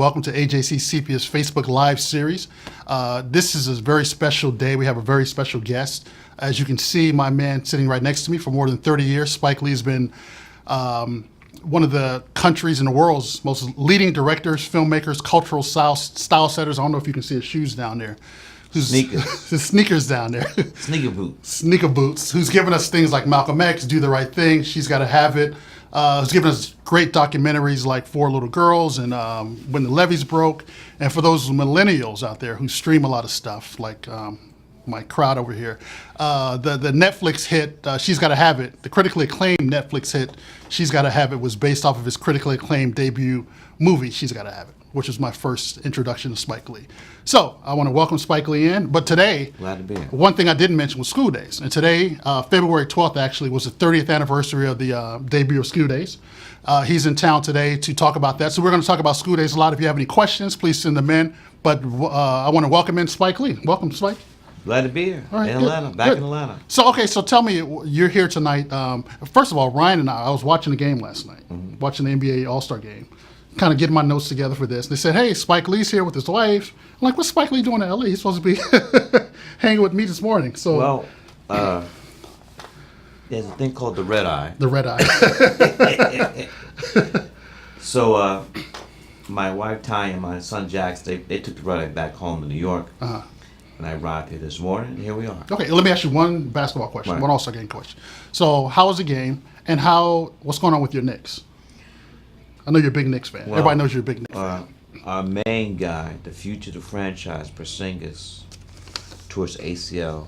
Welcome to AJC Sepia's Facebook Live series. This is a very special day. We have a very special guest. As you can see, my man sitting right next to me for more than 30 years. Spike Lee has been one of the country's and the world's most leading directors, filmmakers, cultural style setters. I don't know if you can see his shoes down there. Sneakers. His sneakers down there. Sneaker boots. Who's given us things like Malcolm X, Do the Right Thing, She's Gotta Have It. Who's given us great documentaries like Four Little Girls and When the Levees Broke. And for those millennials out there who stream a lot of stuff, like my crowd over here, the Netflix hit, She's Gotta Have It, the critically acclaimed Netflix hit, She's Gotta Have It, was based off of his critically acclaimed debut movie, She's Gotta Have It, which was my first introduction to Spike Lee. So I want to welcome Spike Lee in, but today, Glad to be here. One thing I didn't mention was School Daze. And today, February 12th actually, was the 30th anniversary of the debut of School Daze. He's in town today to talk about that. So we're going to talk about School Daze a lot. If you have any questions, please send them in. But I want to welcome in Spike Lee. Welcome, Spike. Glad to be here. All right, in good, Atlanta, back good. in Atlanta. So tell me, you're here tonight. First of all, Ryan and I was watching the game last night, watching the NBA All-Star game, kind of getting my notes together for this. They said, hey, Spike Lee's here with his wife. I'm like, what's Spike Lee doing in L.A.? He's supposed to be hanging with me this morning. So, Well, there's a thing called the red eye. The red eye. So my wife Ty and my son Jax, they took the red eye back home to New York. Uh-huh. And I arrived here this morning, and here we are. Okay, let me ask you one basketball question, Right. one All-Star game question. So, how was the game, and what's going on with your Knicks? I know you're a big Knicks fan. Well, Everybody knows you're a big Knicks fan. Our main guy, the future of the franchise, Porzingis, towards ACL,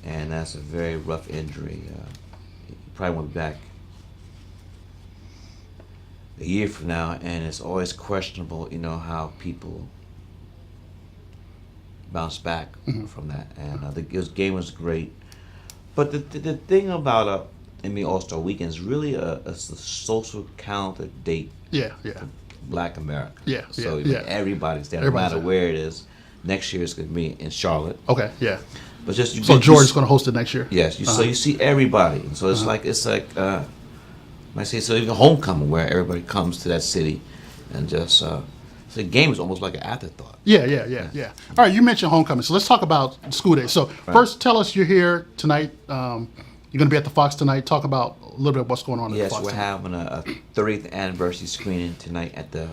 and that's a very rough injury. He probably won't be back a year from now, and it's always questionable, how people bounce back from that. And the game was great, but the thing about NBA All-Star Weekend is really a social calendar date. Yeah. Black America. Yeah. So everybody's there, Everybody's no matter where it is. Next year it's going to be in Charlotte. Okay, yeah. But so Georgia's going to host it next year? Yes. So you see everybody. And so it's like I say, so even homecoming where everybody comes to that city and just so the game is almost like an afterthought. Yeah. All right, you mentioned homecoming, so let's talk about School Daze. So first, tell us you're here tonight. You're going to be at the Fox tonight. Talk about a little bit of what's going on at the Fox. Yes, we're having a 30th anniversary screening tonight at the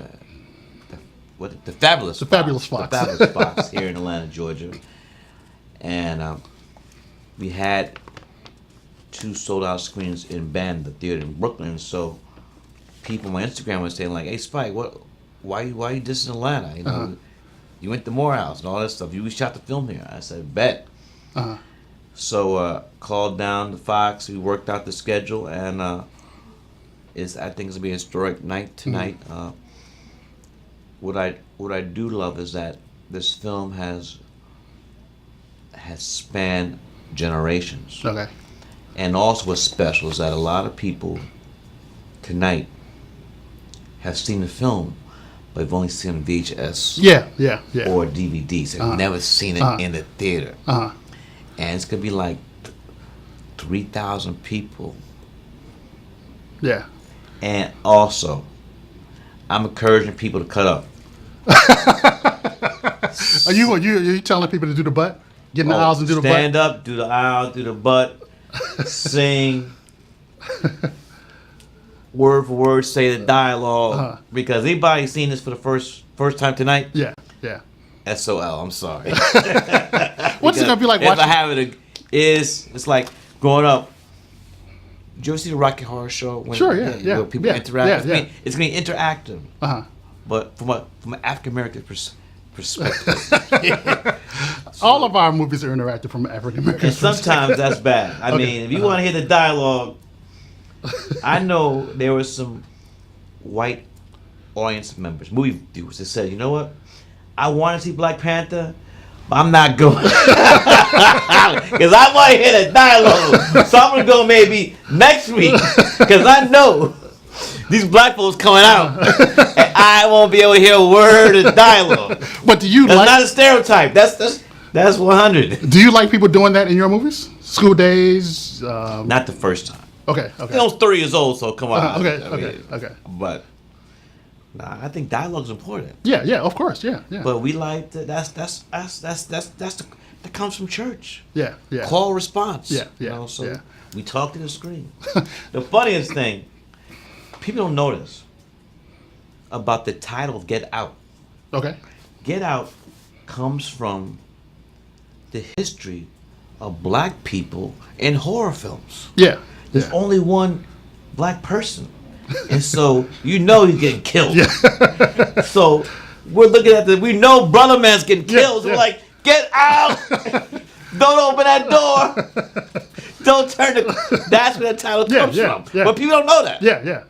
Fabulous Fox. Fox. The Fabulous Fox here in Atlanta, Georgia. And we had 2 sold-out screenings in Band, the theater in Brooklyn. So people on my Instagram were saying, like, hey, Spike, why you dissing Atlanta? You went to Morehouse and all that stuff. We shot the film here. I said, bet. So called down the Fox. We worked out the schedule, and I think it's gonna be a historic night tonight. What I do love is that this film has spanned generations. Okay. And also what's special is that a lot of people tonight have seen the film, but have only seen it on VHS. Yeah. Or DVDs. They've never seen it in the theater. And it's going to be like 3,000 people. Yeah. And also, I'm encouraging people to cut up. Are you telling people to do the butt? Get in the aisles and do the butt? Stand up, do the aisle, do the butt, sing, word for word, say the dialogue. Because anybody seen this for the first time tonight? Yeah. SOL, I'm sorry. What's it going to be like if watching? I have it, it's like growing up. Did you ever see the Rocky Horror Show? Sure, yeah. Where people interact. Yeah. It's going to be interactive. But from an African American perspective. All of our movies are interactive from an African American And sometimes that's bad. I mean, if you want to hear the dialogue, I know there were some white audience members, movie viewers, that said, you know what? I want to see Black Panther, but I'm not going. Because I want to hear the dialogue. So I'm going to go maybe next week. Because I know these black folks coming out. And I won't be able to hear a word of dialogue. But that's not a stereotype. That's 100. Do you like people doing that in your movies? School Daze? Not the first time. Okay. I was 30 years old, so come on. Okay. But Nah, I think dialogue's important. Yeah, of course, yeah. But we like that comes from church. Yeah. Call response. Yeah. So we talk to the screen. The funniest thing, people don't notice about the title Get Out. Okay. Get Out comes from the history of black people in horror films. Yeah. There's only one black person. And so he's getting killed. Yeah. So we're looking at we know Brother Man's getting killed. So we're like, get out! Don't open that door! Don't turn that's where the title comes from. Yeah. But people don't know that. Yeah.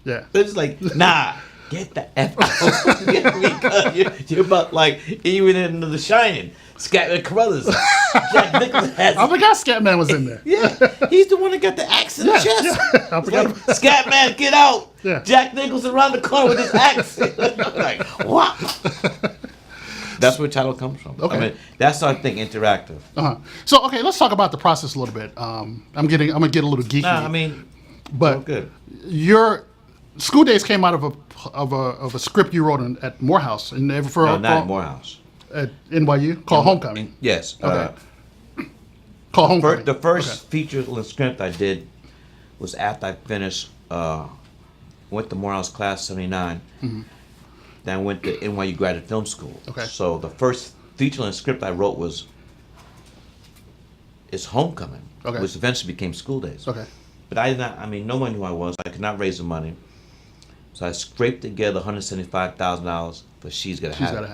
They're just like, nah, get the F out. Because you're about like, even in The Shining, Scatman Crothers, Jack Nicholson has. I forgot Scatman was in there. Yeah, he's the one that got the axe in the chest. Yeah. I forgot. Scatman, get out! Yeah. Jack Nicholson around the corner with his axe. Like, what? That's where the title comes from. Okay. I mean, that's I think interactive. So okay, let's talk about the process a little bit. I'm gonna get a little geeky. Nah, I mean, but good. Your School Daze came out of a script you wrote at Morehouse No, not Morehouse. At NYU called Homecoming. Yes. Okay. Called Homecoming. The first feature-length script I did was after I finished, went to Morehouse class 79. Mm-hmm. Then I went to NYU Graduate Film School. Okay. So the first feature-length script I wrote is Homecoming, which eventually became School Daze. Okay. But I did not. I mean, no one knew who I was. I could not raise the money, so I scraped together $175,000 for She's Gotta Have It.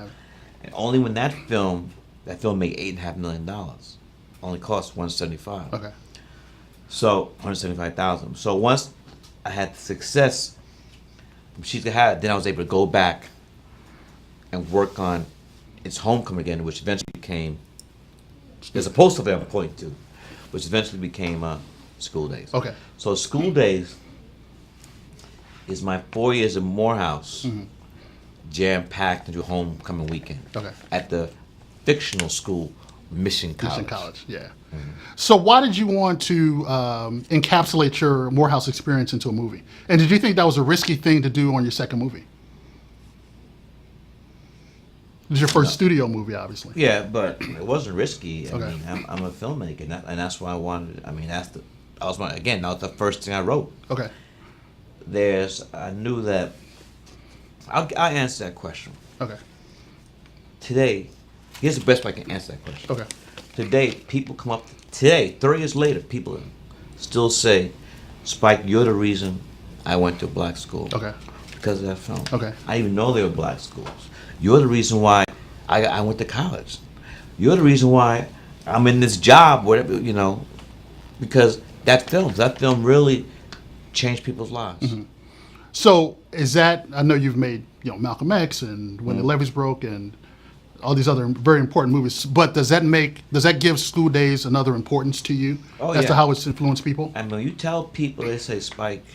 And only when that film made $8.5 million, only cost $175. Okay. So $175,000. So once I had success from She's Gotta Have It, then I was able to go back and work on its Homecoming again, which eventually became. There's a poster there I'm pointing to, which eventually became School Daze. Okay. So School Daze is my 4 years in Morehouse, jam-packed into Homecoming weekend. Okay. At the fictional school, Mission College. Mission College, yeah. Mm-hmm. So why did you want to encapsulate your Morehouse experience into a movie? And did you think that was a risky thing to do on your second movie? It was your first studio movie, obviously. Yeah, but it wasn't risky. I Okay. mean, I'm a filmmaker, and that's why I wanted. I mean, that was the first thing I wrote. Okay. I knew that. I'll answer that question. Okay. Today, here's the best way I can answer that question. Okay. Today, people come up. Today, 30 years later, people still say, "Spike, you're the reason I went to a black school." Okay. Because of that film. Okay. I didn't even know they were black schools. You're the reason why I went to college. You're the reason why I'm in this job, whatever, because that film really changed people's lives. Mm-hmm. So is that, I know you've made, Malcolm X and When the Levees Broke and all these other very important movies, but does that give School Daze another importance to you as to how it's influenced people? And when you tell people, they say, Spike,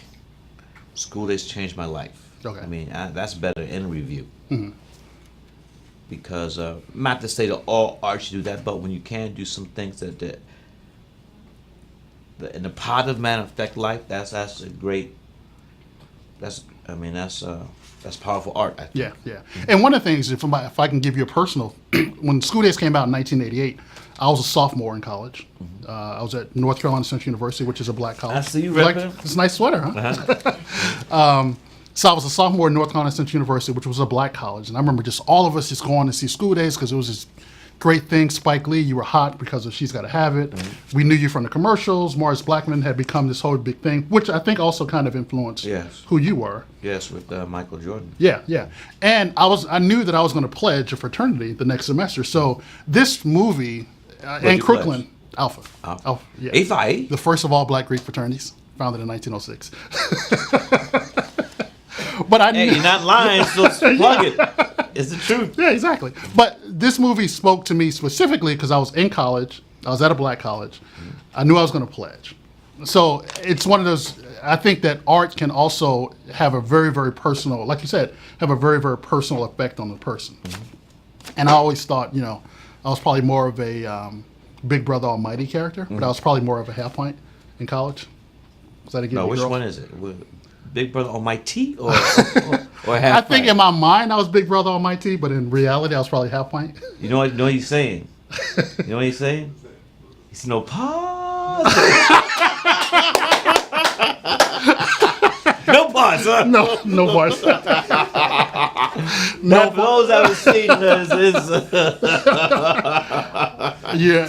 School Daze changed my life. Okay. I mean, that's better in review. Mm-hmm. Because, not to say that all art should do that, but when you can do some things that in a positive manner affect life, that's a great, that's powerful art, I think. Yeah, yeah. And one of the things, if I can give you a personal, when School Daze came out in 1988, I was a sophomore in college. Mm-hmm. I was at North Carolina Central University, which is a black college. I see you repping. It's a nice sweater, huh? So I was a sophomore at North Carolina Central University, which was a black college. And I remember just all of us just going to see School Daze because it was this great thing. Spike Lee, you were hot because of She's Gotta Have It. Mm-hmm. We knew you from the commercials. Morris Blackman had become this whole big thing, which I think also kind of influenced who you were. Yes, with Michael Jordan. Yeah, yeah. And I knew that I was going to pledge a fraternity the next semester. So this movie, and Crooklyn, Alpha. Yeah. A-Phi? The first of all black Greek fraternities, founded in 1906. But hey, you're not lying, so plug it. It's the truth. Yeah, exactly. But this movie spoke to me specifically because I was in college. I was at a black college. I knew I was going to pledge. So it's one of those, I think that art can also have a very, very personal, like you said, have a very, very personal effect on the person. Mm-hmm. And I always thought, I was probably more of a Big Brother Almighty character, but I was probably more of a half pint in college. Was that a Get No, Me which Girl? one is it? Big Brother Almighty or I Half think Pint? in my mind I was Big Brother Almighty, but in reality I was probably Half Pint. You know what he's saying? You know what he's saying? He's no pause. No pause, huh? No bars. Now, for those that haven't seen this,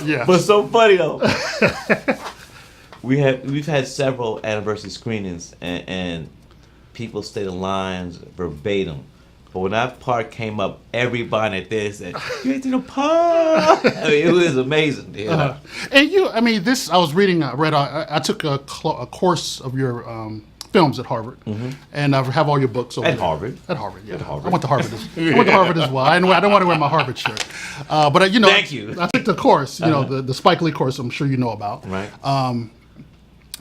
Yeah. but so funny though. We've had several anniversary screenings and people stayed in lines verbatim. But when that part came up, everybody at this said, "You ain't seen no pause." I mean, it was amazing. You know? And I was reading. I took a course of your films at Harvard, and I have all your books over At there. Harvard? At Harvard, yeah. At Harvard. I went to Harvard. I went to Harvard as well. I don't want to wear my Harvard shirt, but Thank you. I took the course. The Spike Lee course. I'm sure you know about. Right.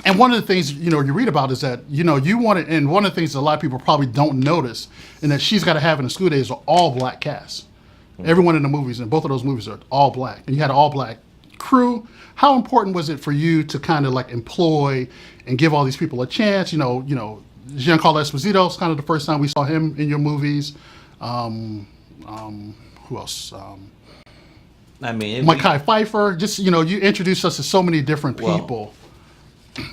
And one of the things you read about is that you wanted, and one of the things that a lot of people probably don't notice, and that She's Gotta Have in the School Days are all black cast. Everyone in the movies, and both of those movies are all black, and you had an all black crew. How important was it for you to kind of like employ and give all these people a chance? Giancarlo Esposito is kind of the first time we saw him in your movies. Who else? I mean, Mekhi Phifer. Just you introduced us to so many different people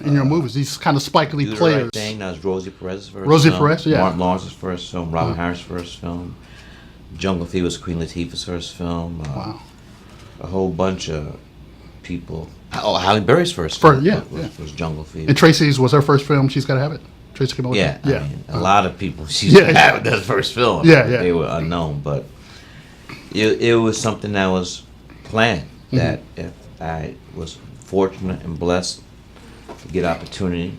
in your movies. These kind of Spike Lee Do players. The Right Thing. That was Rosie Perez's first Rosie film. Perez, yeah. Martin Lawrence's first film. Robin Harris' first film. Jungle Fever was Queen Latifah's first film. Wow. A whole bunch of people. Oh, Halle Berry's first film was Jungle Fever. And Tracy's was her first film. She's Gotta Have It. Tracy came out with Yeah, that? I mean, a lot of people. She's Yeah, having their first film. Yeah. They were unknown, but it was something that was planned. That if I was fortunate and blessed to get opportunity,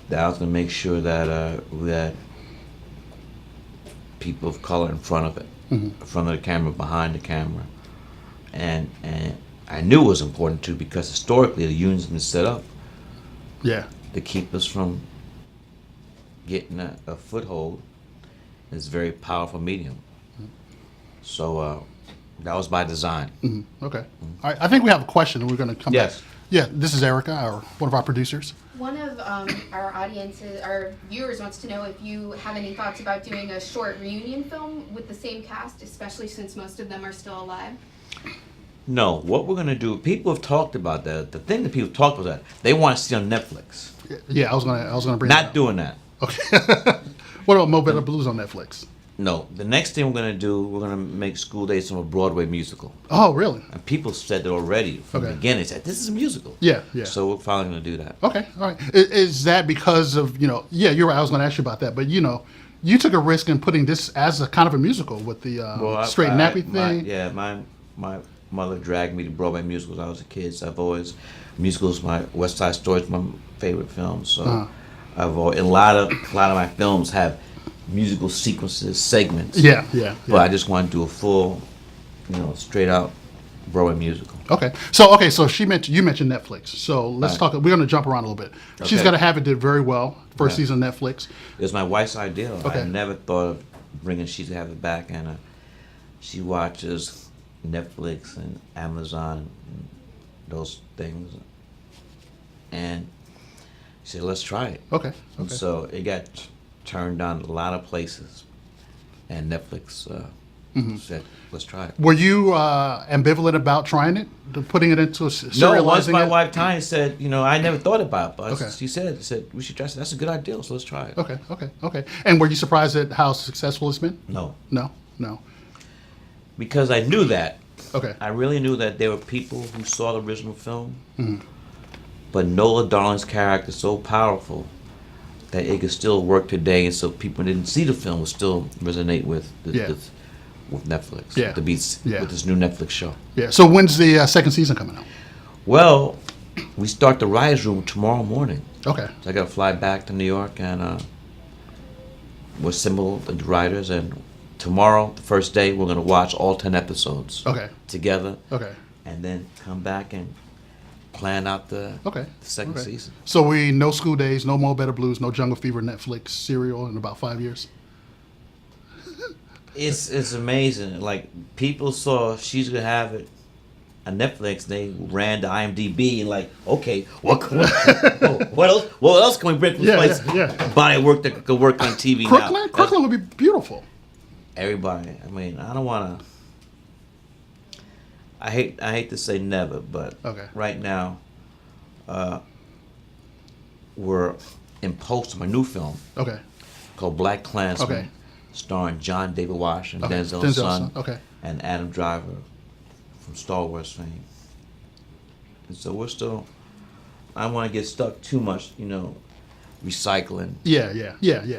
that I was going to make sure that we had people of color in front of it, in front of the camera, behind the camera, and I knew it was important too because historically the union's been set up Yeah. to keep us from getting a foothold in this very powerful medium. So that was by design. Okay. All right. I think we have a question, and we're going to come Yes. back. Yeah. This is Erica, one of our producers. One of our viewers wants to know if you have any thoughts about doing a short reunion film with the same cast, especially since most of them are still alive. No, what we're gonna do? People have talked about that. The thing that people talked about they want to see on Netflix. Yeah. I was gonna bring. that Not up. doing that. Okay. What about Mo Better Blues on Netflix? No, the next thing we're gonna do, we're gonna make School Days into a Broadway musical. Oh, really? And people said that already from the Okay. beginning. Said this is a musical. Yeah. So we're finally gonna do that. Okay. All right. Is that because of Yeah, you're right. I was going to ask you about that, but you took a risk in putting this as a kind of a musical with the straight nappy thing. My mother dragged me to Broadway musicals when I was a kid. So I've always musicals. My West Side Story is my favorite film. So I've always, a lot of my films have musical sequences, segments. Yeah. But I just want to do a full, straight out Broadway musical. Okay. So you mentioned Netflix. So let's talk. We're going to jump around a little bit. She's Okay. Gotta Have It did very well. First season of Netflix. It was my wife's idea. Okay. I never thought of bringing She's Gotta Have It back, and she watches Netflix and Amazon and those things, and she said, "Let's try it." Okay. And so it got turned down a lot of places, and Netflix said, "Let's try it." Were you ambivalent about trying it, putting it into serializing No, once my it? wife Tanya said, I never thought about it, but Okay. she said we should try it. That's a good idea, so let's try it. Okay. And were you surprised at how successful it's been? No, No. because I knew that. Okay. I really knew that there were people who saw the original film, but Nola Darling's character is so powerful that it could still work today, and so people who didn't see the film would still resonate with with Netflix, Yeah. with this new Netflix show. Yeah. So when's the second season coming out? Well, we start the writers' room tomorrow morning. Okay. So I got to fly back to New York and we'll assemble the writers, and tomorrow, the first day, we're going to watch all 10 episodes together, Okay. and then come back and plan out the second Okay. season. So no School Days, no Mo Better Blues, no Jungle Fever Netflix serial in about 5 years. It's amazing. Like, people saw She's Gonna Have It on Netflix. They ran the IMDb and like, okay, what else can we bring from this place? Body of work that could work on TV now. Crooklyn would be beautiful. Everybody. I mean, I don't want to. I hate to say never, but right now, we're in post of a new film. Called Black Klansman, starring John David Washington, Denzel's son, and Adam Driver from Star Wars fame. And so we're still. I don't want to get stuck too much, recycling.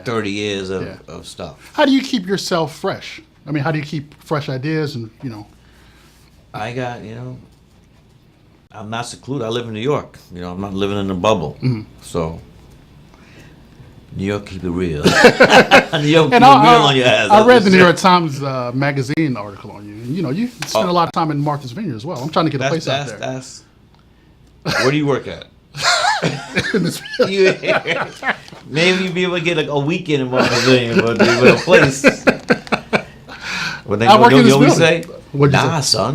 30 years of stuff. How do you keep yourself fresh? I mean, how do you keep fresh ideas and I got, I'm not secluded. I live in New York. I'm not living in a bubble. So, New York, keep it real. New York, keep it real on your ass. I read the New York Times magazine article on you. And, you spend a lot of time in Martha's Vineyard as well. I'm trying to get a place out there. Where do you work at? Maybe you'd be able to get like a weekend in Martha's Vineyard, but a place. I work in this building. Say? Nah, son.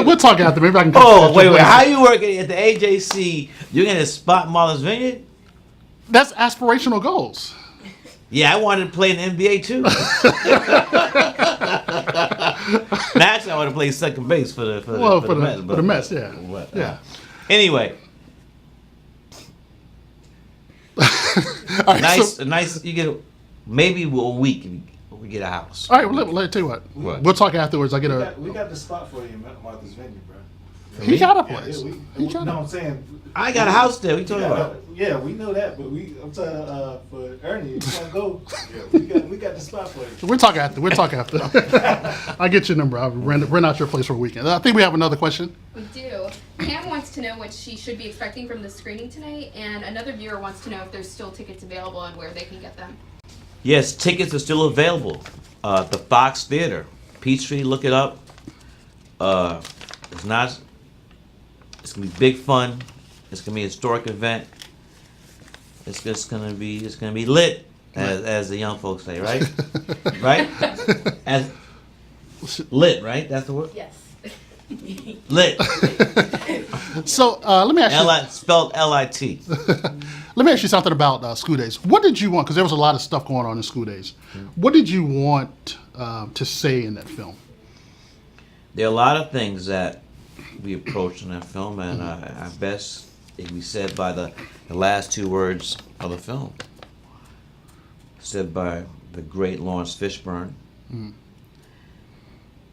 We'll talk after. Maybe I can. Wait. How you working at the AJC? You're gonna spot Martha's Vineyard? That's aspirational goals. Yeah, I wanted to play in the NBA too. Naturally, I want to play second base for the Mets. Yeah. Anyway. Nice. You get maybe a week. We get a house. All right, well, let me tell you what. We'll talk afterwards. We got the spot for you in Martha's Vineyard, bro. He got a place. I'm saying. I got a house there. We talking about? Yeah, we know that, but I'm telling for Ernie, if you want to go, we got the spot for you. We'll talk after. I'll get your number. I'll rent out your place for a weekend. I think we have another question. We do. Pam wants to know what she should be expecting from the screening tonight, and another viewer wants to know if there's still tickets available and where they can get them. Yes, tickets are still available. The Fox Theater, Peachtree, look it up. It's gonna be big fun. It's gonna be a historic event. It's gonna be lit, as the young folks say, right? Right? As lit, right? That's the word. Yes. Lit. So let me ask you. Spelled L-I-T. Let me ask you something about School Daze. What did you want? Because there was a lot of stuff going on in School Daze. What did you want to say in that film? There are a lot of things that we approached in that film, and I best it can be said by the last two words of the film. Said by the great Lawrence Fishburne.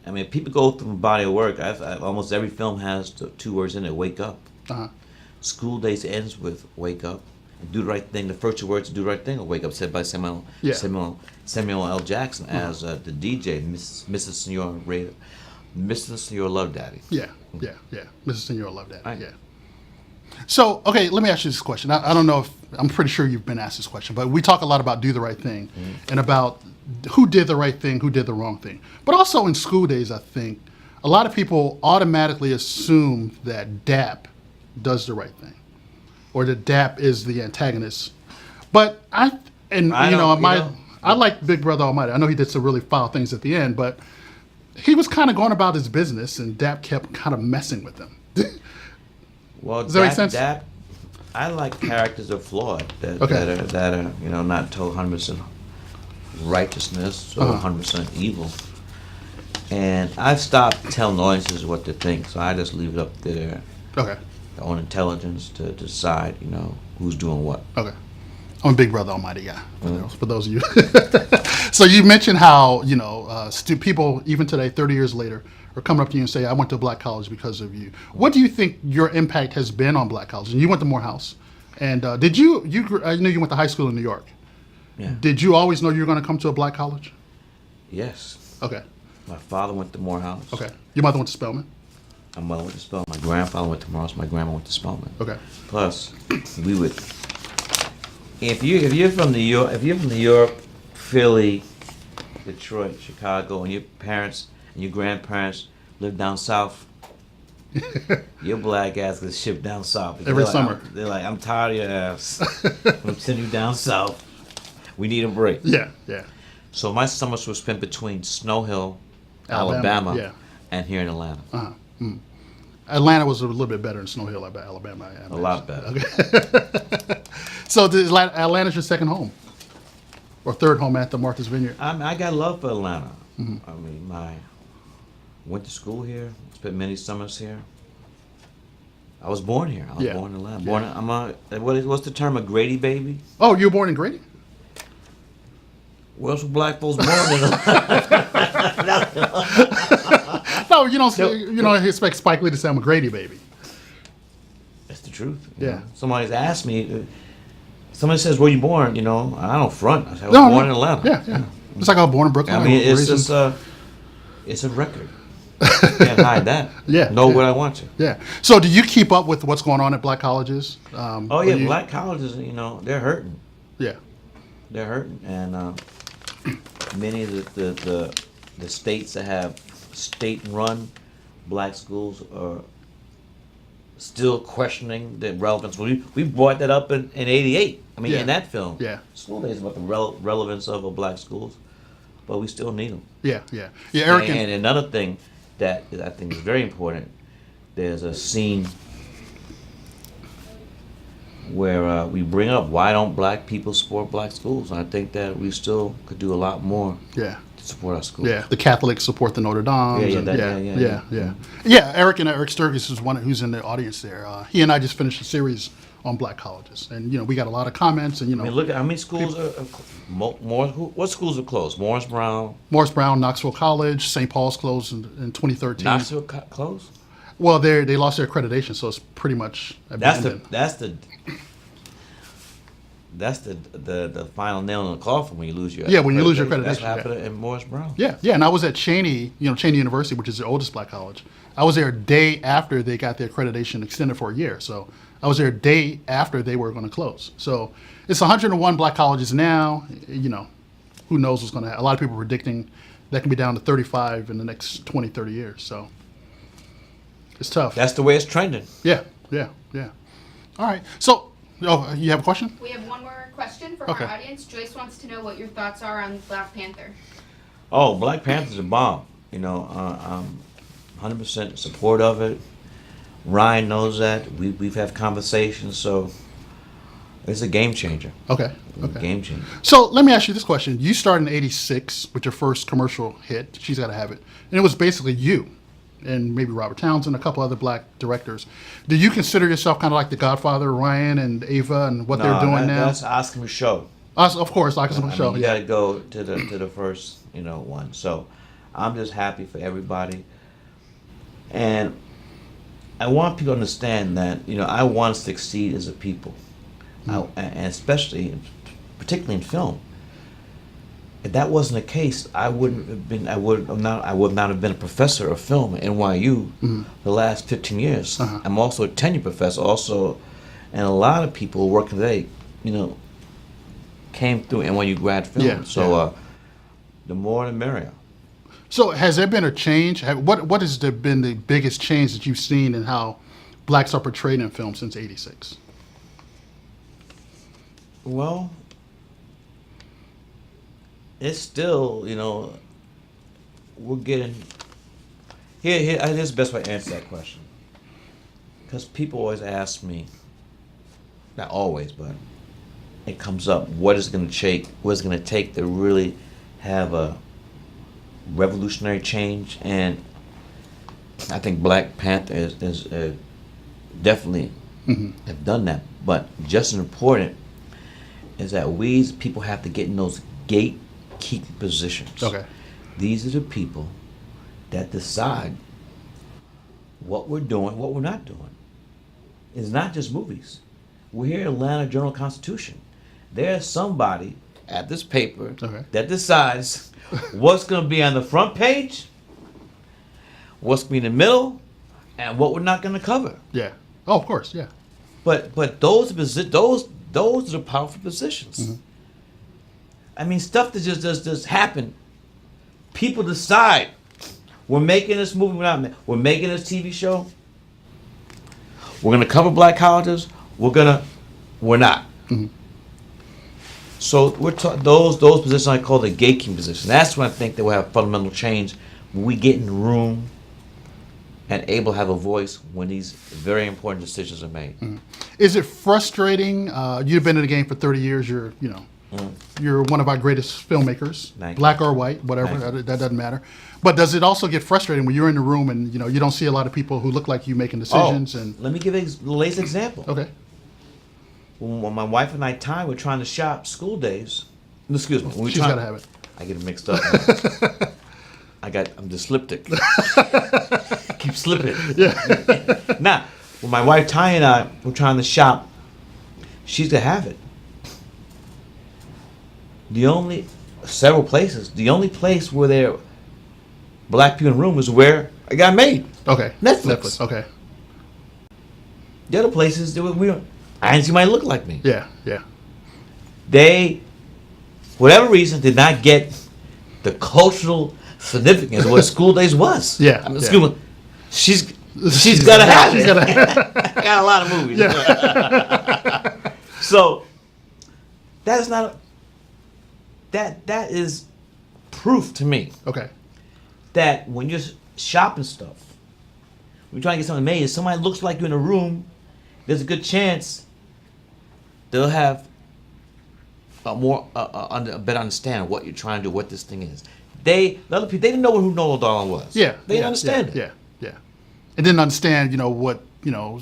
I mean, people go through a body of work. Almost every film has two words in it: wake up. School Daze ends with wake up and do the right thing. The first two words, do the right thing, or wake up, said by Samuel L. Jackson as the DJ, Mrs. Senor Love Daddy. Yeah. Mrs. Senor Love Daddy. Yeah. So, okay, let me ask you this question. I don't know if, I'm pretty sure you've been asked this question, but we talk a lot about do the right thing and about who did the right thing, who did the wrong thing. But also in School Daze, I think, a lot of people automatically assume that DAP does the right thing, or that DAP is the antagonist. But I like Big Brother Almighty. I know he did some really foul things at the end, but he was kind of going about his business, and DAP kept kind of messing with him. Well, does that make sense? DAP, I like characters that are flawed, that are not told 100% righteousness or 100% evil. And I've stopped telling audiences what to think, so I just leave it up to their own intelligence to decide, who's doing what. Okay. I'm a Big Brother Almighty guy, for those of you. So you mentioned how, people, even today, 30 years later, are coming up to you and say, I went to a black college because of you. What do you think your impact has been on black colleges? And you went to Morehouse. And I know you went to high school in New York. Yeah. Did you always know you were going to come to a black college? Yes. Okay. My father went to Morehouse. Okay. Your mother went to Spelman? My mother went to Spelman. My grandfather went to Morehouse. My grandma went to Spelman. Okay. Plus, we would. If you're from New York, Philly, Detroit, Chicago, and your parents and your grandparents live down south, your black ass gets shipped down south. Every summer. They're like, I'm tired of your ass. I'm sending you down south. We need a break. Yeah. So my summers were spent between Snow Hill, Alabama, and here in Atlanta. Atlanta was a little bit better than Snow Hill, Alabama. I A imagine. lot better. Okay. So Atlanta's your second home, or third home after Martha's Vineyard? I got love for Atlanta. I mean, went to school here, spent many summers here. I was born here. I was Yeah. born in Atlanta. Yeah. What's the term, a Grady baby? Oh, you were born in Grady? Where else were black folks born in Atlanta? No, you don't. You don't expect Spike Lee to say I'm a Grady baby. That's the truth. you Yeah. know. Somebody's asked me, somebody says, where you born? You know, I don't front. I said, I was No, born no. in Atlanta. Yeah, yeah. It's like I was born in Brooklyn. I mean, it's raised in- just it's a record. Can't hide that. Yeah, Know yeah. what I want to. Yeah. So, do you keep up with what's going on at black colleges? Oh yeah, black colleges, you know, they're hurting. Yeah. They're hurting, and many of the states that have state-run black schools are still questioning the relevance. We brought that up in '88. I mean, Yeah. in that film, Yeah. School Days about the relevance of black schools, but we still need them. Yeah. Yeah. Yeah. Eric. And another thing that I think is very important, there's a scene where we bring up why don't black people support black schools. And I think that we still could do a lot more Yeah. to support our schools. Yeah, the Catholics support the Notre Dame. Yeah. Yeah, Eric Sturgis is one who's in the audience there. He and I just finished a series on black colleges, and we got a lot of comments. And I mean, look at how many schools what schools are closed? Morris Brown, Morris Brown, Knoxville College, St. Paul's closed in 2013. Knoxville closed. Well, they lost their accreditation, so it's pretty much abandoned. That's the final nail in the coffin when you lose your Yeah, when you lose your That's accreditation, what happened in Morris Brown. Yeah, and I was at Cheney University, which is the oldest black college. I was there a day after they got their accreditation extended for a year. So I was there a day after they were going to close. So it's 101 black colleges now. Who knows what's going to happen. A lot of people are predicting that can be down to 35 in the next 20, 30 years. So it's tough. That's the way it's trending. Yeah. All right. So, you have a question? We have one more question from Okay. our audience. Joyce wants to know what your thoughts are on Black Panther. Oh, Black Panther's a bomb. I'm 100% support of it. Ryan knows that. We've had conversations, so it's a game changer. Okay. Game changer. So let me ask you this question. You started in '86 with your first commercial hit, She's Gotta Have It. And it was basically you and maybe Robert Townsend, a couple other black directors. Do you consider yourself kind of like the Godfather, Ryan and Ava, and what they're doing now? That's Oscar Michaud. Of course, like some I show. mean, you Yeah. got to go to the first, one. So I'm just happy for everybody, and I want people to understand that I want to succeed as a people, and especially, particularly in film. If that wasn't the case, I would not have been a professor of film at NYU the last 15 years. Uh-huh. I'm also a tenure professor, and a lot of people working today, came through NYU grad film. Yeah, So the more the merrier. So has there been a change? What has been the biggest change that you've seen in how blacks are portrayed in film since '86? Well, it's still, we're getting. Here's the best way to answer that question. Because people always ask me, not always, but it comes up, what is it going to take to really have a revolutionary change? And I think Black Panther is definitely have done that. But just as important is that we as people have to get in those gatekeeping positions. Okay. These are the people that decide what we're doing, what we're not doing. It's not just movies. We're here at Atlanta Journal-Constitution. There's somebody at this paper that decides what's going to be on the front page, what's going to be in the middle, and what we're not going to cover. Yeah. Oh, of course. Yeah. But those are the powerful positions. I mean, stuff that just happen. People decide we're making this movie, we're making this TV show. We're gonna cover black colleges. We're not. So those positions I call the gatekeeping positions. That's when I think that we'll have fundamental change. When we get in the room and able to have a voice when these very important decisions are made. Is it frustrating? You've been in the game for 30 years. You're, you're one of our greatest filmmakers, Thank you. black or white, whatever. Thank you. That doesn't matter. But does it also get frustrating when you're in the room and you don't see a lot of people who look like you making decisions? And Let me give the latest example. okay, When my wife and I, Ty, were trying to shop School Days. Excuse me. When we she's trying- got to have it. I get it mixed up. I'm dyslexic. Keep slipping. Yeah. Now, when my wife Ty and I were trying to shop, she's gonna have it. Several places. The only place where there are black people in the room was where it got made. Okay. Netflix. Okay. The other places, I didn't see anybody look like me. Yeah. Yeah. They, for whatever reason, did not get the cultural significance of what School Days was. Yeah, I mean, yeah. she's gotta have it. Got a lot of movies. Yeah. So that is not that is proof to me Okay. that when you're shopping stuff, when you're trying to get something made, if somebody looks like you in a room, there's a good chance they'll have a better understanding of what you're trying to do, what this thing is. The other people, they didn't know who Nolan Darling was. Yeah. They didn't yeah, understand yeah, it. Yeah. And didn't understand, what,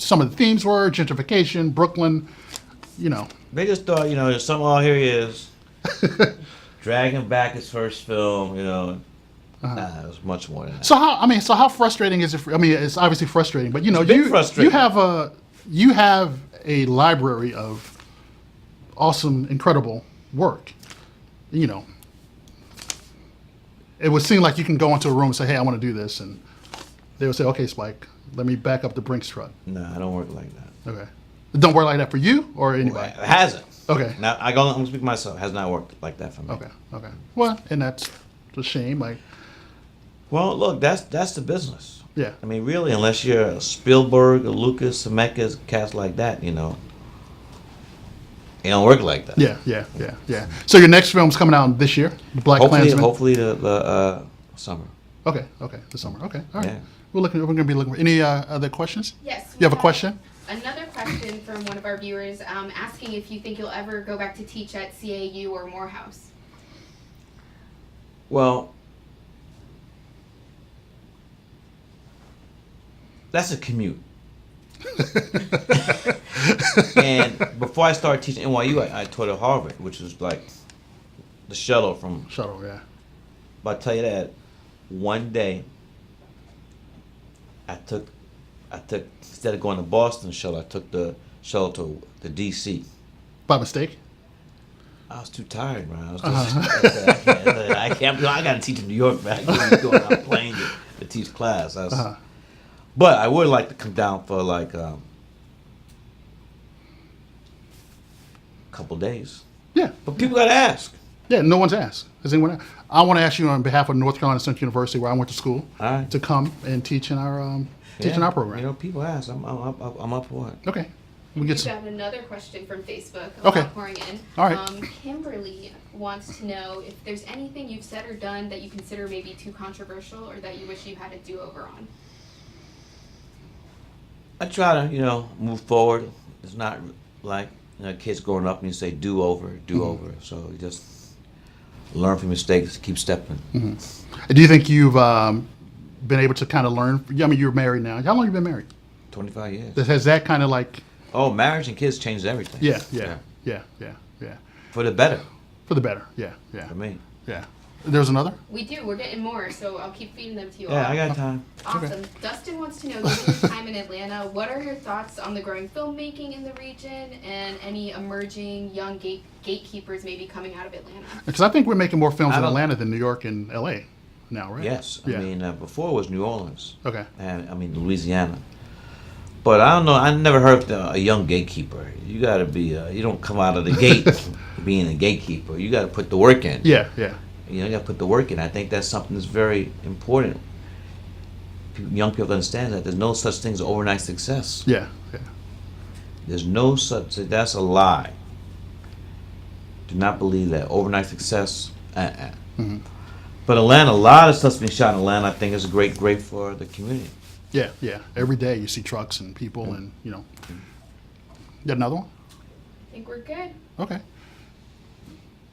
some of the themes were, gentrification, Brooklyn, They just thought, there's some, oh, here he is. Dragging back his first film, Nah, it was much more than that. So how frustrating is it? It's obviously frustrating, but been frustrating. you have a library of awesome, incredible work. It would seem like you can go into a room and say, "Hey, I want to do this," and they would say, "Okay, Spike, let me back up the Brinks truck." Nah, I don't work like that. Okay, it don't work like that for you or anybody. It hasn't. Okay, Now I'm gonna speak for myself. It has not worked like that for me. okay. Well, and that's a shame. Like, Well, look, that's the business. yeah, I mean, really, unless you're a Spielberg, a Lucas, Zemeckis, cast like that, it don't work like that. yeah. So your next film's coming out this year, The Black Klansman. Hopefully the summer. Okay, the summer. Okay, all right. Yeah. We're going to be looking. Any other questions? Yes. You have a question? Another question from one of our viewers asking if you think you'll ever go back to teach at CAU or Morehouse. Well, that's a commute. And before I started teaching NYU, I taught at Harvard, which was like the shuttle from. Shuttle, yeah. But I tell you that, one day, I took instead of going to Boston shuttle, I took the shuttle to DC. By mistake? I was too tired, man. I was just, I can't. I got to teach in New York, man. I can't be going on a plane to teach class. But I would like to come down for like a couple days. Yeah. But people got to ask. Yeah, no one's asked. Has anyone? I want to ask you on behalf of North Carolina Central University, where I went to school, All right. to come and teach in our our program. People ask. I'm up for it. Okay. We We've get got another question from Facebook. Okay. Pouring in. All right. Kimberly wants to know if there's anything you've said or done that you consider maybe too controversial or that you wish you had a do-over on. I try to, move forward. It's not like kids growing up and you say do over. So you just learn from mistakes, keep stepping. Do you think you've been able to kind of learn? I mean, you're married now. How long have you been married? 25 years. Has that kind of like? Oh, marriage and kids changed everything. Yeah. For the better. For the better. Yeah. For me. Yeah. There's another. We do. We're getting more, so I'll keep feeding them to you all. Yeah, I got time. Awesome. Dustin wants to know, given your time in Atlanta, what are your thoughts on the growing filmmaking in the region and any emerging young gatekeepers maybe coming out of Atlanta? Because I think we're making more films I in don't- Atlanta than New York and L.A. now, right? Yes. Yeah. I mean, before it was New Orleans. Okay. And Louisiana. But I don't know. I never heard of a young gatekeeper. You got to be. You don't come out of the gate being a gatekeeper. You got to put the work in. Yeah. You got to put the work in. I think that's something that's very important. Young people understand that there's no such thing as overnight success. Yeah. There's no such. That's a lie. Do not believe that overnight success. Mm-hmm. But Atlanta, a lot of stuff's been shot in Atlanta. I think is great for the community. Yeah, yeah. Every day you see trucks and people, and you know. You got another one? I think we're good. Okay.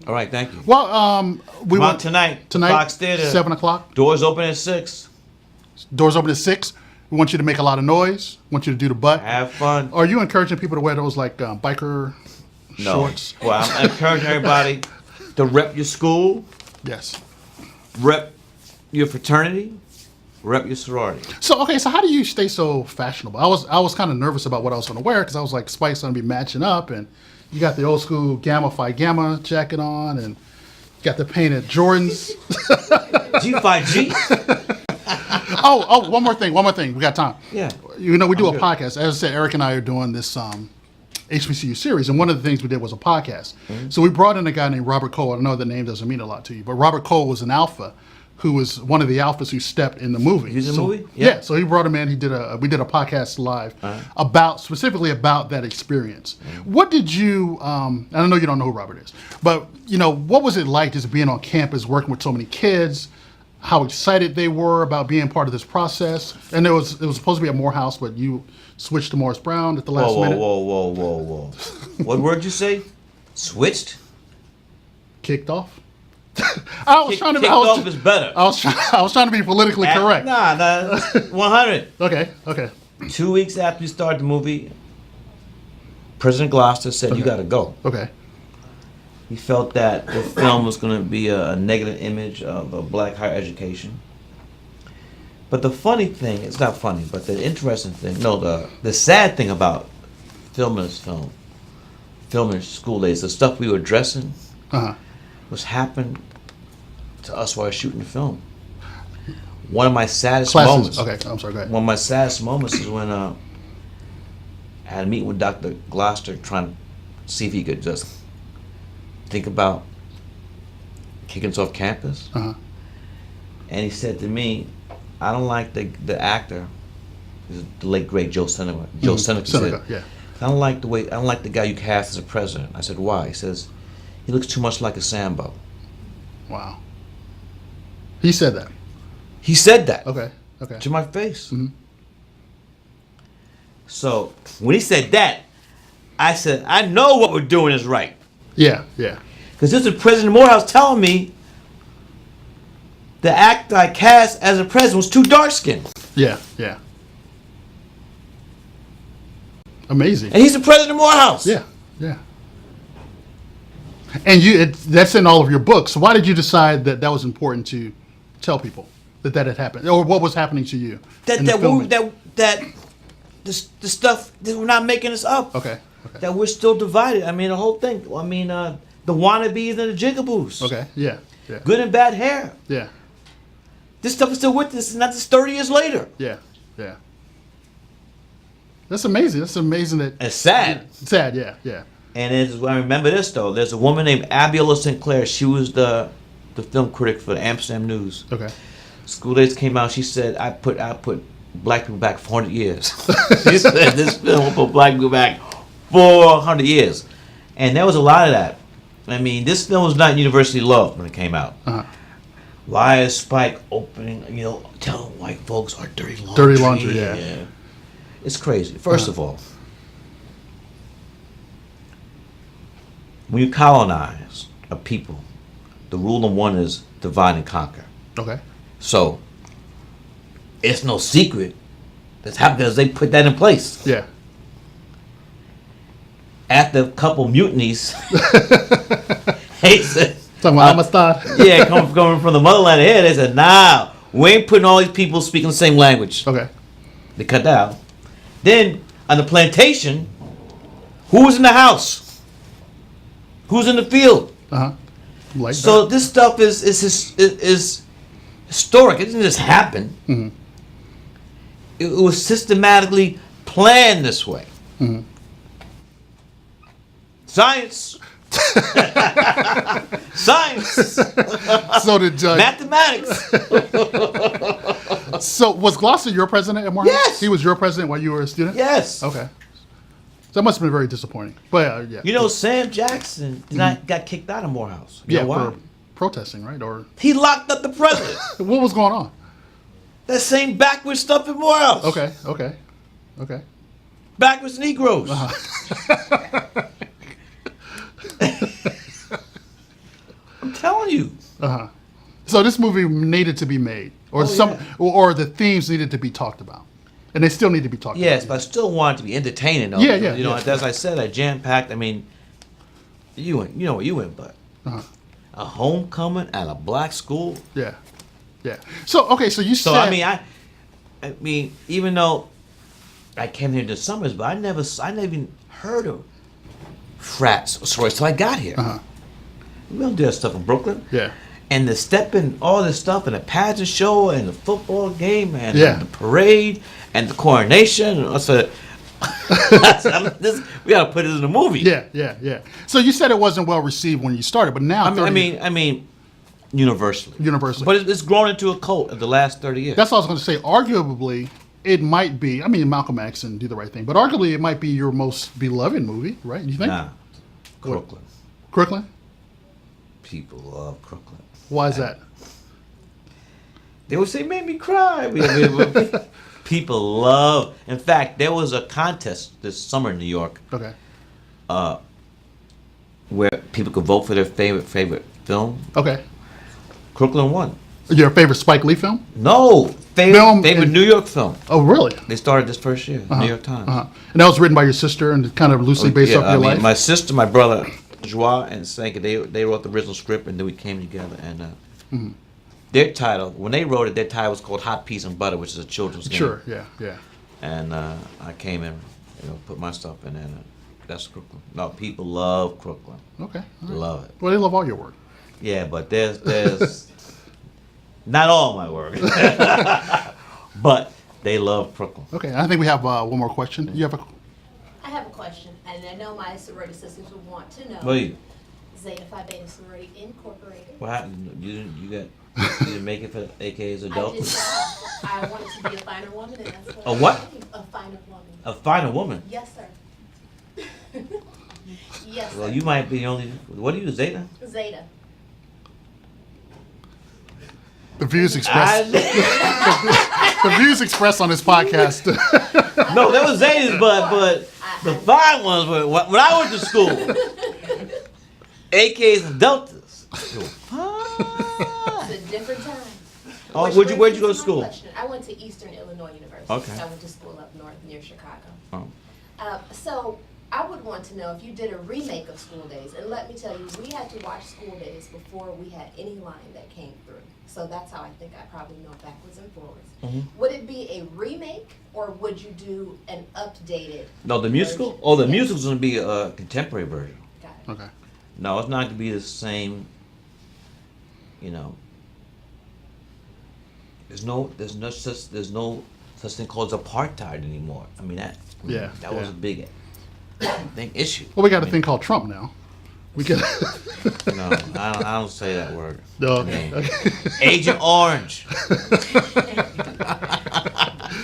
All right, thank you. Well, we Come out want tonight. tonight, Fox Theater. 7:00. Doors open at 6. Doors open at 6. We want you to make a lot of noise. We want you to do the butt. Have fun. Are you encouraging people to wear those like biker shorts? Well, I'm encouraging everybody to rep your school, Yes. rep your fraternity, rep your sorority. So okay, so how do you stay so fashionable? I was kind of nervous about what I was going to wear because I was like, Spike's going to be matching up, and you got the old school Gamma Phi Gamma jacket on, and you got the painted Jordans. G5G? oh, one more thing. We got time. Yeah. You know, we do I'm a good. podcast. As I said, Eric and I are doing this HBCU series, and one of the things we did was a podcast. Mm-hmm. So we brought in a guy named Robert Cole. I know the name doesn't mean a lot to you, but Robert Cole was an alpha who was one of the alphas who stepped in the movie. He was in the movie? Yeah. So he brought him in. We did a podcast live specifically about that experience. Mm-hmm. What did you? And I know you don't know who Robert is, but you know, what was it like just being on campus, working with so many kids? How excited they were about being part of this process? And it was supposed to be at Morehouse, but you switched to Morris Brown at the last minute. Whoa. What word you say? Switched? Kicked off. I was trying to. Kicked off is better. I was trying to be politically correct. Nah, 100. Okay. 2 weeks after we started the movie, President Gloucester said, you got to go. Okay. He felt that the film was going to be a negative image of a black higher education. But the funny thing, it's not funny, but the interesting thing, the sad thing about filming this film, filming school days, the stuff we were addressing was happened to us while shooting the film. One of my saddest moments. Okay, I'm sorry, go ahead. One of my saddest moments is when I had a meeting with Dr. Gloucester trying to see if he could just think about kicking us off campus. And he said to me, I don't like the actor, the late great Joe Seneca. Joe Seneca said, yeah. I don't like the guy you cast as a president. I said, why? He says, he looks too much like a Sambo. Wow. He said that. He said that. Okay. To my face. So when he said that, I said, I know what we're doing is right. Yeah. Because this is President Morehouse telling me the actor I cast as a president was too dark skinned. Yeah. Amazing. And he's the president of Morehouse. Yeah. And that's in all of your books. So why did you decide that was important to tell people that had happened, or what was happening to you? The stuff that we're not making this up. Okay. That we're still divided. I mean, the whole thing. I mean, the wannabes and the jigaboos. Okay. Yeah. Good and bad hair. Yeah. This stuff is still with us, and that's 30 years later. Yeah. That's amazing. That It's sad. Sad. Yeah. And I remember this though. There's a woman named Abiola Sinclair. She was the film critic for the Amsterdam News. Okay. School Days came out. She said, I put black people back 400 years. She said this film will put black people back 400 years. And there was a lot of that. I mean, this film was not universally loved when it came out. Why is Spike opening, telling white folks are dirty laundry? Dirty laundry, yeah. It's crazy. First of all, when you colonize a people, the rule of one is divide and conquer. Okay. So, it's no secret that's happened because they put that in place. Yeah. After a couple mutinies, they said, Talking about Amistad. yeah, coming from the motherland here, they said, nah, we ain't putting all these people speaking the same language. Okay. They cut that out. Then, on the plantation, who was in the house? Who's in the field? Like So that. this stuff is historic. It didn't just happen. It was systematically planned this way. Science. Science. So did Mathematics. So was Gloucester your president at Morehouse? Yes. He was your president while you were a student? Yes. Okay. So that must have been very disappointing. But yeah. You know, Sam Jackson got kicked out of Morehouse. You know why? For protesting, right? Or He locked up the president. what was going on? That same backwards stuff in Morehouse. Okay. Backwards Negroes. I'm telling you. So this movie needed to be made, or or the themes needed to be talked about, and they still need to be talked about. Yes, but I still want it to be entertaining, though. Yeah. You know, as I said, I jam packed. I mean, you know what you went, but a homecoming at a black school. Yeah. So okay, so you said. So I mean, even though I came here this summers, but I never even heard of frats or sororities till I got here. We don't do that stuff in Brooklyn. Yeah. And the stepping, all this stuff, and the pageant show, and the football game, and the parade, and the coronation. I said, we gotta put it in the movie. Yeah. So you said it wasn't well received when you started, but now I mean, universally. But it's grown into a cult in the last 30 years. That's what I was going to say. Arguably, it might be. I mean, Malcolm X and Do the Right Thing, but arguably, it might be your most beloved movie, right? You think? Nah, Crooklyn. Crooklyn? People love Crooklyn. Why is that? They would say, made me cry. People love. In fact, there was a contest this summer in New York. Okay. Where people could vote for their favorite film. Okay. Crooklyn won. Your favorite Spike Lee film? No, favorite New York film. Oh, really? They started this first year, New York Times. And that was written by your sister and kind of loosely based off your life? My sister, my brother, Joie and Sanka, they wrote the original script, and then we came together. And their title, when they wrote it, their title was called Hot Peas and Butter, which is a children's game. Sure, yeah. And I came in, put my stuff in, and that's Crooklyn. No, people love Crooklyn. Okay. Love it. Well, they love all your work. Yeah, but there's not all my work, but they love Crooklyn. Okay, I think we have one more question. You have a? I have a question, and I know my sorority sisters would want to know. Wait, Zeta Phi Beta Sorority Incorporated. what happened? You didn't make it for AKA's I adult? did not. I wanted to be a finer woman, and that's what A what? A finer woman. A finer woman. Yes, sir. Yes, sir. Well, you might be the only. What are you, Zeta? Zeta. The views expressed. The views expressed on this podcast. No, that was Zeta's, but the fine ones were when I went to school. AKA's and Deltas. It's a different time. Oh, Which where'd you brings go me to my school? question. I went to Eastern Illinois University. Okay. I went to school up north near Chicago. Oh. So I would want to know if you did a remake of School Days, and let me tell you, we had to watch School Days before we had any line that came through. So that's how I think I probably know backwards and forwards. Mm-hmm. Would it be a remake, or would you do an updated? No, the musical? version? Oh, the Yes. musical's gonna be a contemporary version. Got it. Okay. No, it's not gonna be the same. There's no such thing called apartheid anymore. I mean that was a big issue. Well, we got a thing called Trump now. We can. No, I don't say that word. No. I mean, Agent Orange.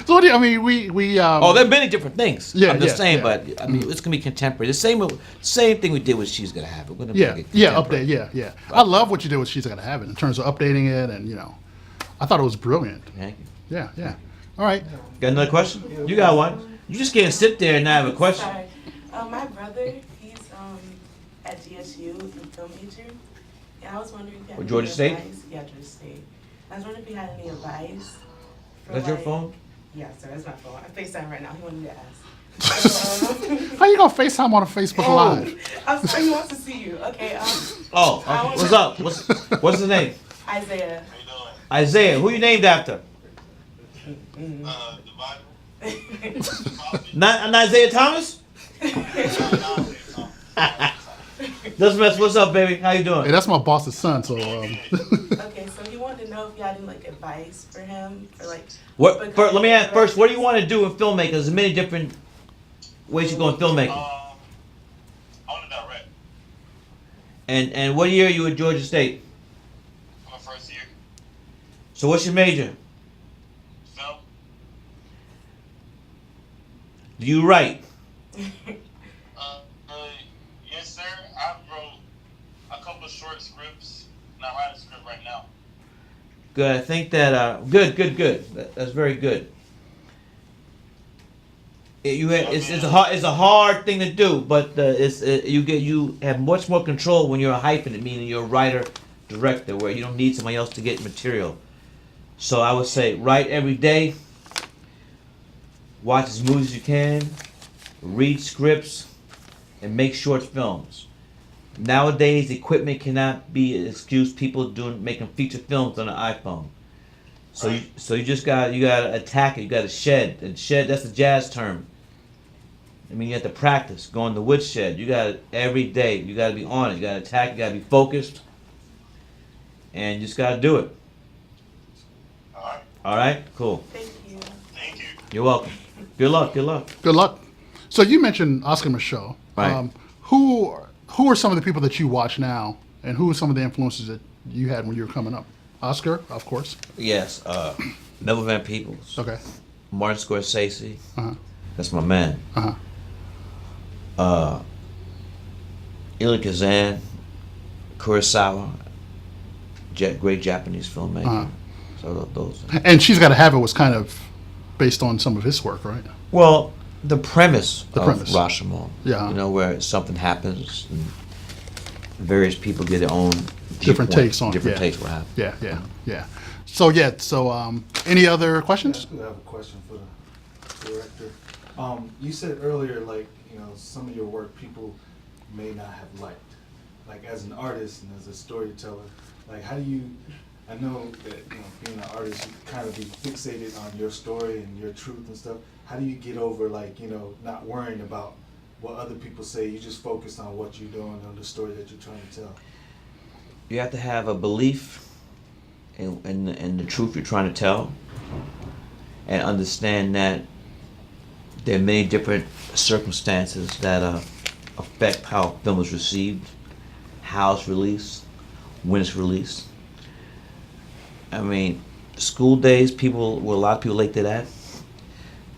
So what do you, I mean, we. Oh, there are many different things. Yeah, I'm just saying, yeah. but I mean, it's gonna be contemporary. The same thing we did with She's Gonna Have It. We're gonna Yeah, make it yeah, contemporary. update, yeah. I love what you did with She's Gonna Have It in terms of updating it, and I thought it was brilliant. Thank you. Yeah. All right. Got another question? You got one. You just can't sit there and not have a question. Sorry. My brother, he's at GSU, he's a film major. And I was wondering if you had What, any Georgia State? advice. Yeah, Georgia State. I was wondering if you had any advice. For That's your phone? Yeah, sir, that's my phone. I FaceTime right now. He wanted me to ask. How you gonna FaceTime on a Facebook Live? I'm sorry, he wants to see you. Okay, Oh, okay. What's up? What's the name? Isaiah. Isaiah. Who you named after? Not Isaiah Thomas? What's up, baby? How you Hey, doing? that's my boss's son, so. Okay, so he wanted to know if you had any advice for him for Let me ask first. What do you want to do in filmmaking? There's many different ways you go in filmmaking. I want to direct. And what year are you at Georgia State? My first year. So what's your major? Film. Do you write? Yes, sir. I wrote a couple of short scripts. Not writing a script right now. Good. I think that good. That's very good. It's a hard thing to do, but you have much more control when you're hyping it, meaning you're a writer director, where you don't need somebody else to get material. So I would say write every day, watch as movies as you can, read scripts, and make short films. Nowadays, equipment cannot be an excuse. People making feature films on an iPhone. So you just gotta attack it. You gotta shed, and shed, that's a jazz term. I mean, you have to practice, go in the woodshed. You gotta every day. You gotta be on it. You gotta attack. You gotta be focused, and you just gotta do it. Alright. All right, cool. Thank you. Thank you. You're welcome. Good luck. Good luck. Good luck. So you mentioned Oscar Michaud. Right. Who are some of the people that you watch now, and who are some of the influences that you had when you were coming up? Oscar, of course. Yes. Neville Van Peebles. Okay. Martin Scorsese. Uh-huh. That's my man. Uh-huh. Elia Kazan, Kurosawa, great Japanese filmmaker. Uh-huh. So those. And She's Gotta Have It was kind of based on some of his work, right? Well, the premise The of premise. Rashomon. Yeah. You know, where something happens and various people get their own Different viewpoint, takes on it, different yeah. takes what happened. Yeah. So any other questions? I do have a question for the director. You said earlier, like, some of your work people may not have liked. Like, as an artist and as a storyteller, like, how do you, I know that, being an artist, you can kind of be fixated on your story and your truth and stuff. How do you get over, like, not worrying about what other people say? You just focus on what you're doing, on the story that you're trying to tell. You have to have a belief in the truth you're trying to tell, and understand that there are many different circumstances that affect how a film is received, how it's released, when it's released. I mean, School Days, a lot of people relate to that.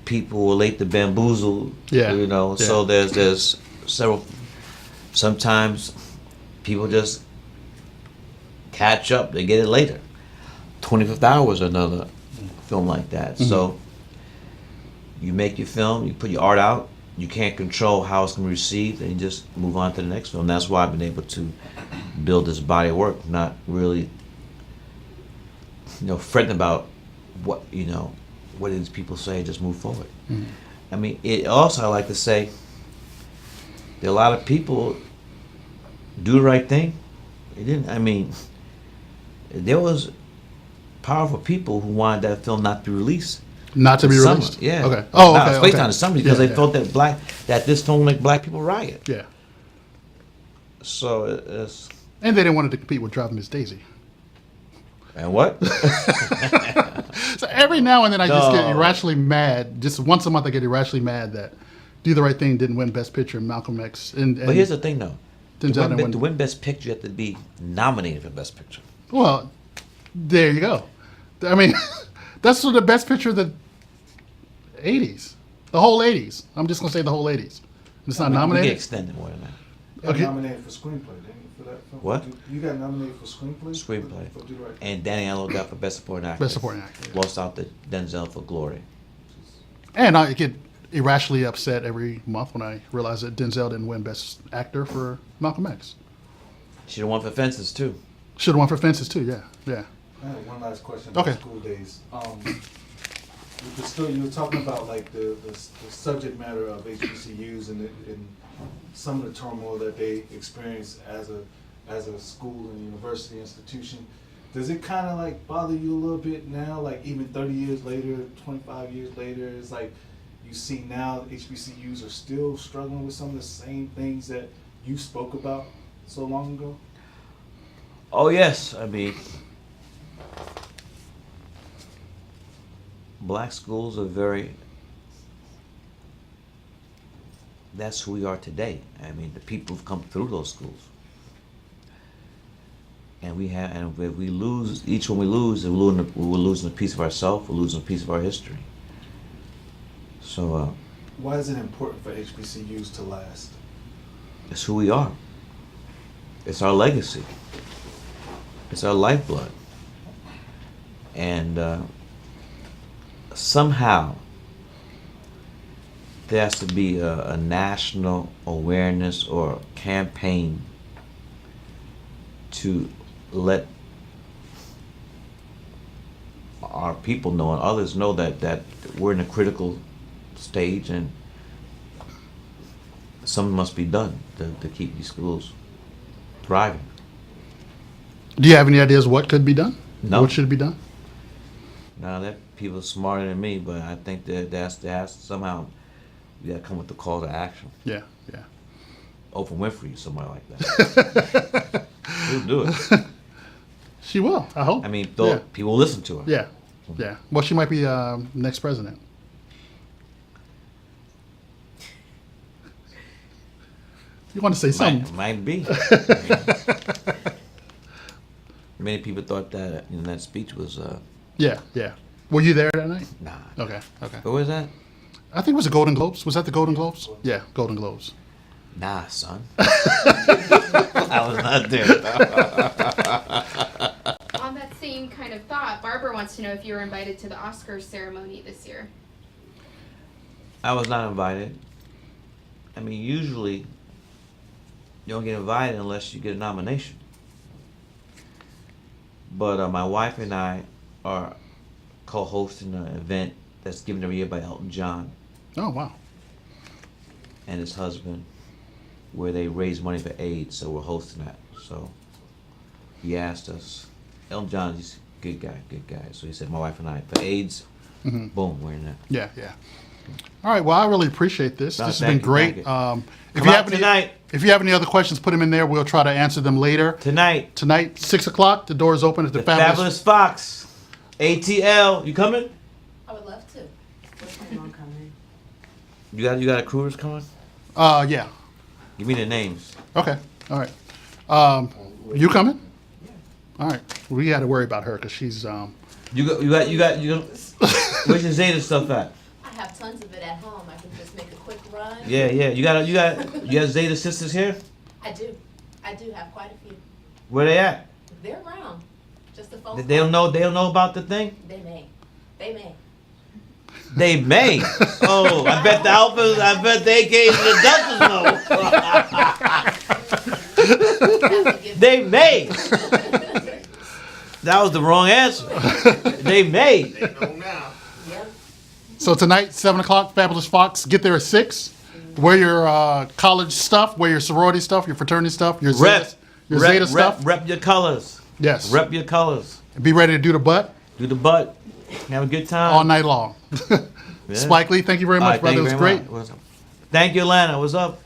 People relate to Bamboozle, Yeah. Yeah. So there's several. Sometimes people just catch up; they get it later. 25th Hour is another film like that. Mm-hmm. So you make your film, you put your art out. You can't control how it's going to be received, and you just move on to the next film. That's why I've been able to build this body of work, not really, fretting about what it is people say. Just move forward. Mhm. I mean, it also, I like to say, there are a lot of people do the right thing. They didn't. I mean, there was powerful people who wanted that film not to be released. Not to be Summer, released? yeah. Okay. Oh, Now, okay. it's based okay. on the summer because Yeah, they thought that this film would make black people riot. Yeah. So it's And they didn't want it to compete with Driving Miss Daisy. and what? So every now and then I just get No. irrationally mad. Just once a month I get irrationally mad that Do the Right Thing didn't win Best Picture in Malcolm X. And But here's the thing, though. Denzel didn't win. To win Best Picture, you have to be nominated for Best Picture. Well, there you go. I mean, that's for the Best Picture of the 80s. The whole 80s. I'm just going to say the whole 80s. It's not You get nominated? extended more than that. You got Okay. nominated for screenplay, didn't you, for that film? What? You got nominated for screenplay? Screenplay. For Do the Right Thing? And Danny Aiello got for Best Supporting Actor. Best Supporting Actor. Yeah. Lost out to Denzel for Glory. And I get irrationally upset every month when I realize that Denzel didn't win Best Actor for Malcolm X. Should have won for Fences, too. Should have won for Fences, too, yeah. Yeah. I have one last question Okay. about School Days. With the story, you were talking about like the subject matter of HBCUs and some of the turmoil that they experience as a school and university institution. Does it kind of like bother you a little bit now, like even 30 years later, 25 years later? It's like you see now HBCUs are still struggling with some of the same things that you spoke about so long ago? Oh, yes. I mean, black schools are that's who we are today. I mean, the people who've come through those schools. And if we lose, each one we lose, we're losing a piece of ourselves, we're losing a piece of our history. So, Why is it important for HBCUs to last? it's who we are. It's our legacy. It's our lifeblood. And somehow there has to be a national awareness or campaign to let our people know and others know that we're in a critical stage and something must be done to keep these schools thriving. Do you have any ideas what could be done? No. What should be done? Now that people are smarter than me, but I think that's somehow we gotta come with the call to action. Yeah, yeah. Oprah Winfrey, somebody like that. She'll do it. She will, I hope. I mean, Yeah. people listen to her. Yeah, yeah. Well, she might be next president. You want to say something? Might be. Many people thought that that speech was Yeah, yeah. Were you there that night? nah. Okay, okay. What was that? I think it was the Golden Globes. Was that the Golden Globes? Yeah, Golden Globes. Nah, son. I was not there. On that same kind of thought, Barbara wants to know if you were invited to the Oscars ceremony this year. I was not invited. I mean, usually you don't get invited unless you get a nomination. But my wife and I are co-hosting an event that's given every year by Elton John Oh, wow. and his husband, where they raise money for AIDS. So we're hosting that. So he asked us. Elton John, he's a good guy. So he said, my wife and I, for AIDS, boom, we're in there. Yeah, yeah. All right. Well, I really appreciate this. No, This has been thank you, great. thank you. If Come you out have any, tonight. if you have any other questions, put them in there. We'll try to answer them later. Tonight, Tonight, 6 o'clock. The doors open at the the Fabulous Fox, ATL. You coming? I would love to. What time I'm coming? You got a crew that's coming? Yeah. Give me the names. Okay. All right. You coming? All right. We got to worry about her because she's. You got. Where's your Zeta stuff at? I have tons of it at home. I can just make a quick run. Yeah. You got Zeta sisters here? I do have quite a few. Where they at? They're around. Just a phone They don't call. know. They don't know about the thing. They may. They may. Oh, I bet the alphas. I bet they gave the deltas know. They may. That was the wrong answer. They may. Yep. So tonight, 7 o'clock, Fabulous Fox. Get there at 6. Wear your college stuff. Wear your sorority stuff. Your fraternity stuff. Your Zeta stuff. Rep your colors. Yes. Rep your colors. Be ready to do the butt Do the butt. Have a good time. all night long. Yeah. Spike Lee, thank you very All much, right, brother. It was thank you very great. much. Thank you, Atlanta. What's up?